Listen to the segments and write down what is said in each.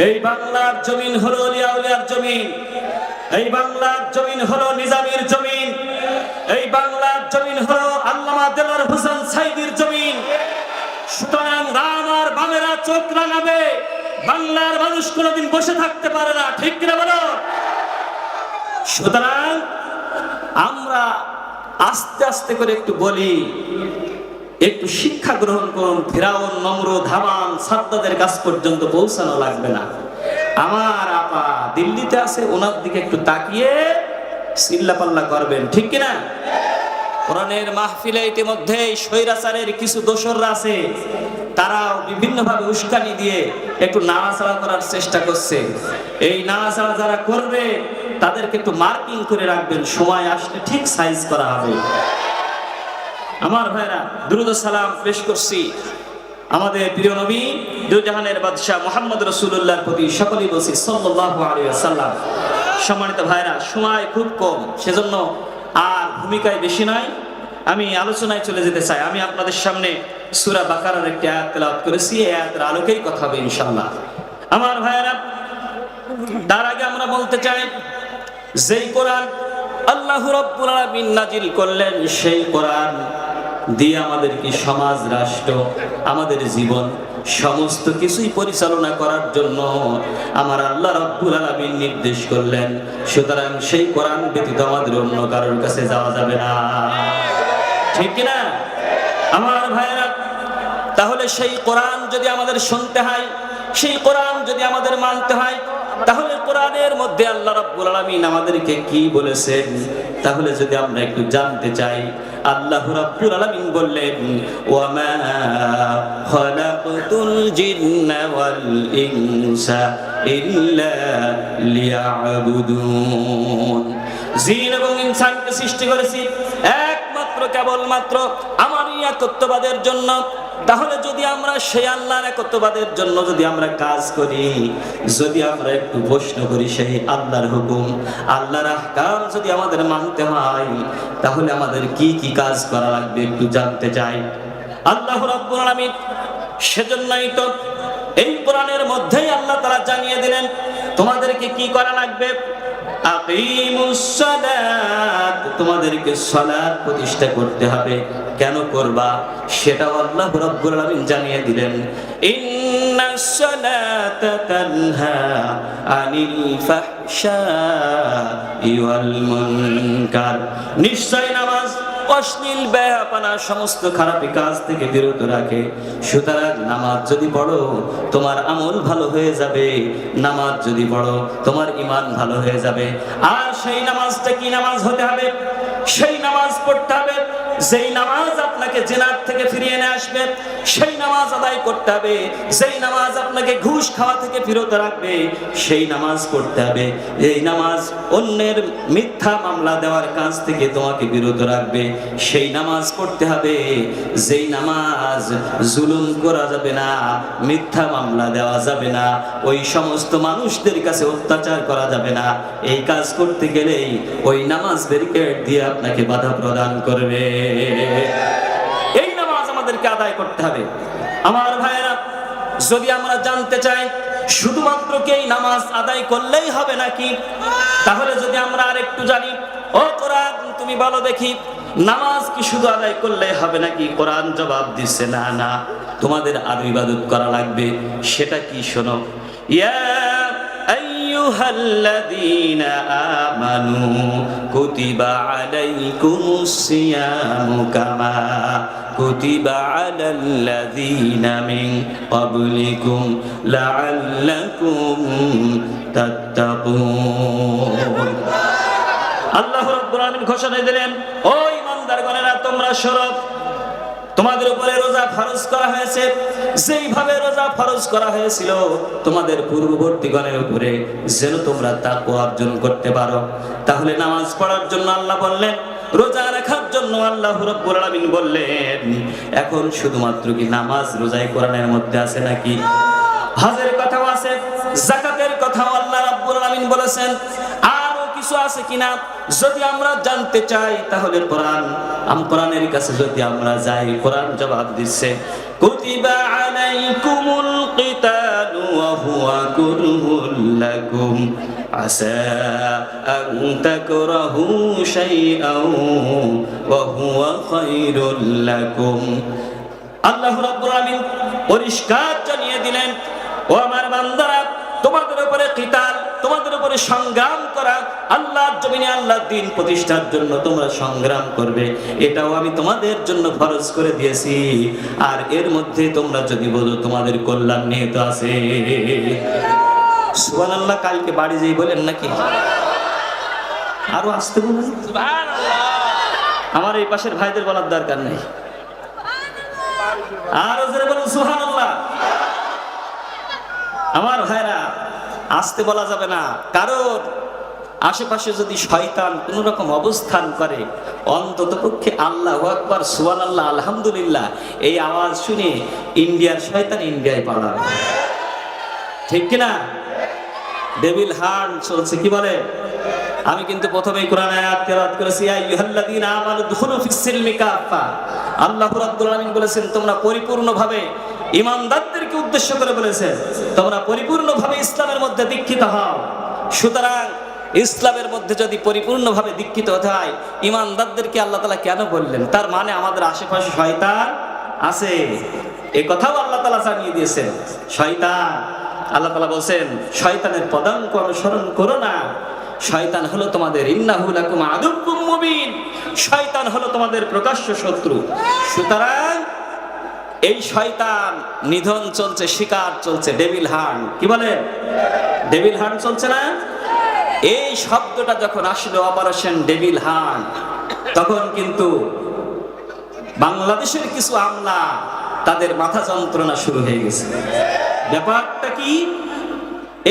এই বাংলার জমিন হলো আউলিয়া উলিয়ার জমিন, এই বাংলার জমিন হলো নিজামীর জমিন, এই বাংলার জমিন হলো আল্লামা দেলোয়ার হোসেন সাঈদীর জমিন। সুতরাং রাম আর বামেরা চোখ রাঙাবে, বাংলার মানুষ কোনোদিন বসে থাকতে পারে না, ঠিক কিনা বলো? সুতরাং আমরা আস্তে আস্তে করে একটু বলি, একটু শিক্ষা গ্রহণ করুন। ফিরাউন, নমরুদ, হামান, সাদ্দাদের কাছ পর্যন্ত পৌঁছানো লাগবে না। আমার আপা দিল্লিতে আছে, ওনার দিকে একটু তাকিয়ে চিল্লাপাল্লা করবেন, ঠিক কিনা? কোরআনের মাহফিলে ইতিমধ্যে স্বৈরাচারের কিছু দোসররা আছে, তারাও বিভিন্নভাবে উস্কানি দিয়ে একটু নাড়াচাড়া করার চেষ্টা করছে। এই নাড়াচাড়া যারা করবে তাদেরকে একটু মার্কিং করে রাখবেন, সময় আসলে ঠিক সাইজ করা হবে। আমার ভাইরা, দুরূদ সালাম পেশ করছি আমাদের প্রিয় নবী দুজাহানের বাদশাহ মুহাম্মদ রাসূলুল্লাহর প্রতি। সকলেই বলছি সাল্লাল্লাহু আলাইহি ওয়াসাল্লাম। সম্মানিত ভাইরা, সময় খুব কম, সেজন্য আর ভূমিকায় বেশি নয়, আমি আলোচনায় চলে যেতে চাই। আমি আপনাদের সামনে সূরা বাকারার একটি আয়াত তেলাওয়াত করেছি, এই আয়াতের আলোকেই কথা হবে ইনশাআল্লাহ। আমার ভাইরা, তার আগে আমরা বলতে চাই, যেই কোরআন আল্লাহ রাব্বুল আলামিন নাজিল করলেন, সেই কোরআন দিয়ে আমাদের কি সমাজ, রাষ্ট্র, আমাদের জীবন সমস্ত কিছুই পরিচালনা করার জন্য আমার আল্লাহ রাব্বুল আলামিন নির্দেশ করলেন। সুতরাং সেই কোরআন ব্যতীত আমাদের অন্য কারোর কাছে যাওয়া যাবে না, ঠিক কিনা আমার ভাইরা? তাহলে সেই কোরআন যদি আমাদের শুনতে হয়, সেই কোরআন যদি আমাদের মানতে হয়, তাহলে কোরআনের মধ্যে আল্লাহ রাব্বুল আলামিন আমাদেরকে কি বলেছেন, তাহলে যদি আমরা একটু জানতে চাই, আল্লাহ রাব্বুল আলামিন বললেন, ওয়ামা খালাকতুল জিন্না ওয়াল ইনসা ইল্লা লিয়াবুদুন। জিন এবং ইনসানকে সৃষ্টি করেছি একমাত্র কেবলমাত্র আমারই একত্ববাদের জন্য। তাহলে যদি আমরা সেই আল্লাহর একত্ববাদের জন্য যদি আমরা কাজ করি, যদি আমরা একটু প্রশ্ন করি সেই আল্লাহর হুকুম, আল্লাহর আহকাম যদি আমাদের মানতে হয়, তাহলে আমাদের কি কি কাজ করা লাগবে একটু জানতে চাই। আল্লাহ রাব্বুল আলামিন সেজন্যই তো এই কোরআনের মধ্যেই আল্লাহ তাআলা জানিয়ে দিলেন তোমাদেরকে কি করা লাগবে। আকিমুস সালাত, তোমাদেরকে সালাত প্রতিষ্ঠা করতে হবে। কেন করবা সেটাও আল্লাহ রাব্বুল আলামিন জানিয়ে দিলেন। ইন্নাস সালাতা তানহা আনিল ফাহশাই ওয়াল মুনকার, নিশ্চয় নামাজ অশ্লীল বেহায়াপনা সমস্ত খারাপ কাজ থেকে বিরত রাখে। সুতরাং নামাজ যদি পড়ো তোমার আমল ভালো হয়ে যাবে, নামাজ যদি পড়ো তোমার ঈমান ভালো হয়ে যাবে। আর সেই নামাজটা কি নামাজ হতে হবে? সেই নামাজ পড়তে হবে যেই নামাজ আপনাকে জিনাত থেকে ফিরিয়ে নিয়ে আসবে, সেই নামাজ আদায় করতে হবে যেই নামাজ আপনাকে ঘুষ খাওয়া থেকে বিরত রাখবে, সেই নামাজ পড়তে হবে এই নামাজ অন্যের মিথ্যা মামলা দেওয়ার কাজ থেকে তোমাকে বিরত রাখবে, সেই নামাজ পড়তে হবে যেই নামাজ জুলুম করা যাবে না, মিথ্যা মামলা দেওয়া যাবে না, ওই সমস্ত মানুষদের কাছে অত্যাচার করা যাবে না। এই কাজ করতে গেলেই ওই নামাজ ব্যারিকেড দিয়ে আপনাকে বাধা প্রদান করবে। এই নামাজ আমাদেরকে আদায় করতে হবে। আমার ভাইয়েরা, যদি আমরা জানতে চাই শুধুমাত্র কি এই নামাজ আদায় করলেই হবে নাকি, তাহলে যদি আমরা আরেকটু জানি, ও কোরআন তুমি বলো দেখি নামাজ কি শুধু আদায় করলেই হবে নাকি? কোরআন জবাব দিচ্ছে না, না, তোমাদের আরো ইবাদত করা লাগবে। সেটা কি শোনো, ইয়া আইয়ুহাল্লাযীনা আমানু কুতিবা আলাইকুমুস সিয়ামু কামা কুতিবা আলাল্লাযীনা মিন ক্বাবলিকুম লাআল্লাকুম তাত্তাকুন। আল্লাহ রাব্বুল আলামিন ঘোষণা দিলেন, ও ঈমানদারগণেরা তোমরা শোনো, তোমাদের উপরে রোজা ফরজ করা হয়েছে যেইভাবে রোজা ফরজ করা হয়েছিল তোমাদের পূর্ববর্তীগণের উপরে, যেন তোমরা তাকওয়া অর্জন করতে পারো। তাহলে নামাজ পড়ার জন্য আল্লাহ বললেন, রোজা রাখার জন্য আল্লাহ রাব্বুল আলামিন বললেন। এখন শুধুমাত্র কি নামাজ রোজাই কোরআনের মধ্যে আছে নাকি? হজের কথাও আছে, যাকাতের কথাও আল্লাহ রাব্বুল আলামিন বলেছেন। আরো কিছু আছে কিনা যদি আমরা জানতে চাই, তাহলে কোরআনের কাছে যদি আমরা যাই, কোরআন জবাব দিচ্ছে, কুতিবা আলাইকুমুল কিতালু ওয়া হুয়া কুরহুল লাকুম আসা আন তাকরাহু শাইআন ওয়া হুয়া খায়রুল লাকুম। আল্লাহ রাব্বুল আলামিন পরিষ্কার জানিয়ে দিলেন, ও আমার বান্দারা, তোমাদের উপরে কিতাল, তোমাদের উপরে সংগ্রাম করা, আল্লাহর জমিনে আল্লাহর দ্বীন প্রতিষ্ঠার জন্য তোমরা সংগ্রাম করবে, এটাও আমি তোমাদের জন্য ফরজ করে দিয়েছি। আর এর মধ্যে তোমরা যদি বলো তোমাদের কল্যাণ নিহিত আছে। সুবহানাল্লাহ। কালকে বাড়ি যেই বলেন নাকি, আরো আসতে বলুন সুবহানাল্লাহ। আমার এই পাশের ভাইদের বলার দরকার নেই, আরো জোরে বলুন সুবহানাল্লাহ। আমার ভাইরা, আসতে বলা যাবে না, কারণ আশেপাশে যদি শয়তান কোন রকম অবস্থান করে, অন্তত পক্ষে আল্লাহু আকবার, সুবহানাল্লাহ, আলহামদুলিল্লাহ এই আওয়াজ শুনে ইন্ডিয়ার শয়তান ইন্ডিয়ায় পালাবে, ঠিক কিনা? ডেভিল হান্ট চলছে, কি বলে? আমি কিন্তু প্রথমেই কোরআন আয়াত তেলাওয়াত করেছি, ইয়া আইয়ুহাল্লাযীনা আমানু দুখুলু ফিস-সিলমি কাফা। আল্লাহ রাব্বুল আলামিন বলেছেন, তোমরা পরিপূর্ণভাবে, ঈমানদারদেরকে উদ্দেশ্য করে বলেছেন, তোমরা পরিপূর্ণভাবে ইসলামের মধ্যে দীক্ষিত হও। সুতরাং ইসলামের মধ্যে যদি পরিপূর্ণভাবে দীক্ষিত হতে হয়, ঈমানদারদেরকে আল্লাহ তাআলা কেন বললেন? তার মানে আমাদের আশেপাশে শয়তান আছে, এই কথাও আল্লাহ তাআলা জানিয়ে দিয়েছেন। শয়তান, আল্লাহ তাআলা বলেন, শয়তানের পদাঙ্ক অনুসরণ করো না, শয়তান হলো তোমাদের ইন্নাহু লাকুম আদুউম মুবিন, শয়তান হলো তোমাদের প্রকাশ্য শত্রু। সুতরাং এই শয়তান নিধন চলছে, শিকার চলছে, ডেভিল হান্ট, কি বলে? ডেভিল হান্ট চলছে না? এই শব্দটা যখন আসলো, অপারেশন ডেভিল হান্ট, তখন কিন্তু বাংলাদেশের কিছু আমলা, তাদের মাথা যন্ত্রণা শুরু হয়ে গেছে। ব্যাপারটা কি?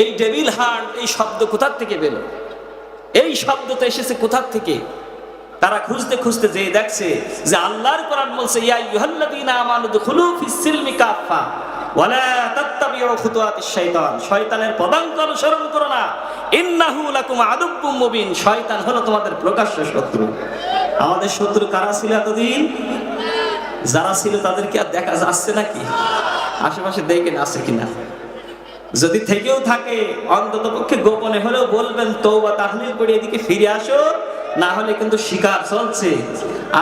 এই ডেভিল হান্ট, এই শব্দ কোথা থেকে পেল? এই শব্দটা এসেছে কোথা থেকে? তারা খুঁজতে খুঁজতে যে দেখছে যে আল্লাহর কোরআন বলছে, ইয়া আইয়ুহাল্লাযীনা আমানু দুখুলু ফিস-সিলমি কাফা ওয়া লা তাত্তাবিউ খুতুওয়াতিশ শাইতান, শয়তানের পদাঙ্ক অনুসরণ করো না, ইন্নাহু লাকুম আদুউম মুবিন, শয়তান হলো তোমাদের প্রকাশ্য শত্রু। আমাদের শত্রু কারা ছিল এতদিন? যারা ছিল তাদেরকে আর দেখা যাচ্ছে নাকি? আশেপাশে দেখেন আছে কিনা, যদি থেকেও থাকে অন্তত পক্ষে গোপনে হলেও বলবেন, তওবা তাহলিল করে এদিকে ফিরে আসো, না হলে কিন্তু শিকার চলছে।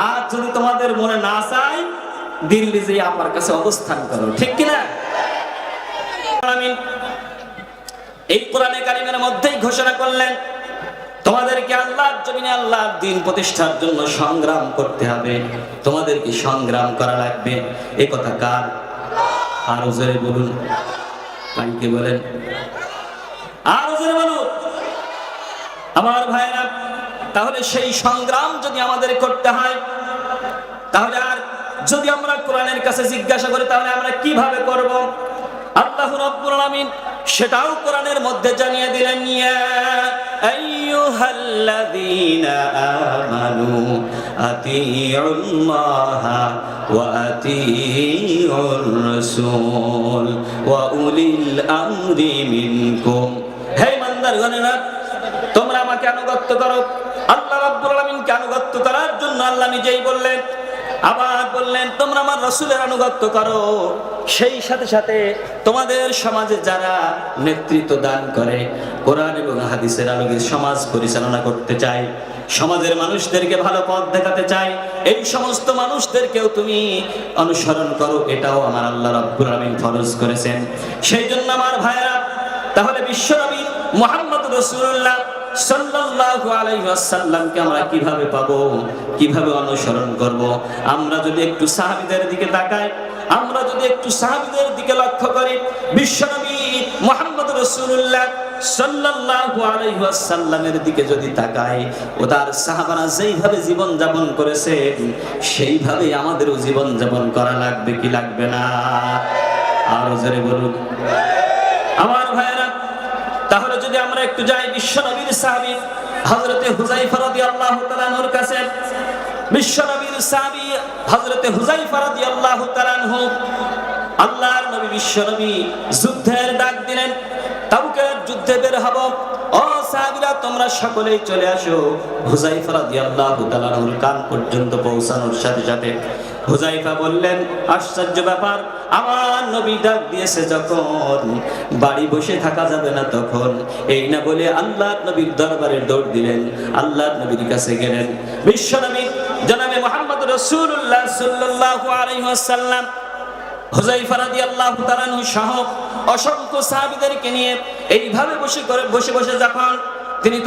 আর যদি তোমাদের মনে না চাই, দিল্লি যেয়ে আমার কাছে অবস্থান করো, ঠিক কিনা? এই কোরআনে কারিমের মধ্যেই ঘোষণা করলেন, তোমাদেরকে আল্লাহর জমিনে আল্লাহর দ্বীন প্রতিষ্ঠার জন্য সংগ্রাম করতে হবে, তোমাদেরকে সংগ্রাম করা লাগবে। এই কথা কার? আরো জোরে বলুন, কালকে বলেন, আরো জোরে বলুন আমার ভাইরা। তাহলে সেই সংগ্রাম যদি আমাদের করতে হয়, তাহলে আর যদি আমরা কোরআনের কাছে জিজ্ঞাসা করি, তাহলে আমরা কিভাবে করব? আল্লাহ রাব্বুল আলামিন সেটাও কোরআনের মধ্যে জানিয়ে দিলেন, ইয়া আইয়ুহাল্লাযীনা আমানু আতিউল্লাহা ওয়া আতিউর রাসূল ওয়া উলিল আমরি মিনকুম। হে ইমানদারগণেরা, তোমরা আমাকে আনুগত্য করো। আল্লাহ রাব্বুল আলামিনকে আনুগত্য করার জন্য আল্লাহ নিজেই বললেন, আবার বললেন তোমরা আমার রাসূলের আনুগত্য করো। সেই সাথে সাথে তোমাদের সমাজে যারা নেতৃত্ব দান করে, কোরআন এবং হাদিসের আলোকে সমাজ পরিচালনা করতে চায়, সমাজের মানুষদেরকে ভালো পথ দেখাতে চায়, এই সমস্ত মানুষদেরকেও তুমি অনুসরণ করো, এটাও আমার আল্লাহ রাব্বুল আলামিন ফরজ করেছেন। সেই জন্য আমার ভাইরা, তাহলে বিশ্বনবী মুহাম্মদ রাসূলুল্লাহ সাল্লাল্লাহু আলাইহি ওয়াসাল্লামকে আমরা কিভাবে পাবো, কিভাবে অনুসরণ করব? আমরা যদি একটু সাহাবীদের দিকে তাকাই, আমরা যদি একটু সাহাবীদের দিকে লক্ষ্য করি, বিশ্বনবী মুহাম্মদ রাসূলুল্লাহ সাল্লাল্লাহু আলাইহি ওয়াসাল্লামের দিকে যদি তাকাই, ও তার সাহাবারা যেইভাবে জীবন যাপন করেছে, সেইভাবেই আমাদেরও জীবন যাপন করা লাগবে কি লাগবে না? আরো জোরে বলুন আমার ভাইরা। তাহলে যদি আমরা একটু যাই বিশ্বনবীর সাহাবী হযরতে হুযায়ফা রাদিয়াল্লাহু তাআলা আনহুর কাছে, বিশ্বনবীর সাহাবী হযরতে হুযায়ফা রাদিয়াল্লাহু তাআলা আনহু, আল্লাহর নবী বিশ্বনবী যুদ্ধের ডাক দিলেন, তাবুকের যুদ্ধে বের হব, ও সাহাবীরা তোমরা সকলেই চলে আসো। হুযায়ফা রাদিয়াল্লাহু তাআলা আনহুর কান পর্যন্ত পৌঁছানোর সাথে সাথে হুযায়ফা বললেন, আশ্চর্য ব্যাপার, আমার নবী ডাক দিয়েছে যখন, বাড়ি বসে থাকা যাবে না তখন। এই না বলে আল্লাহর নবীর দরবারে দৌড় দিলেন, আল্লাহর নবীর কাছে গেলেন। বিশ্বনবী জনাবে মুহাম্মদ রাসূলুল্লাহ সাল্লাল্লাহু আলাইহি ওয়াসাল্লাম হুযায়ফা রাদিয়াল্লাহু তাআলা আনহু সহ অসংখ্য সাহাবীদেরকে নিয়ে এইভাবে বসে যখন তিনি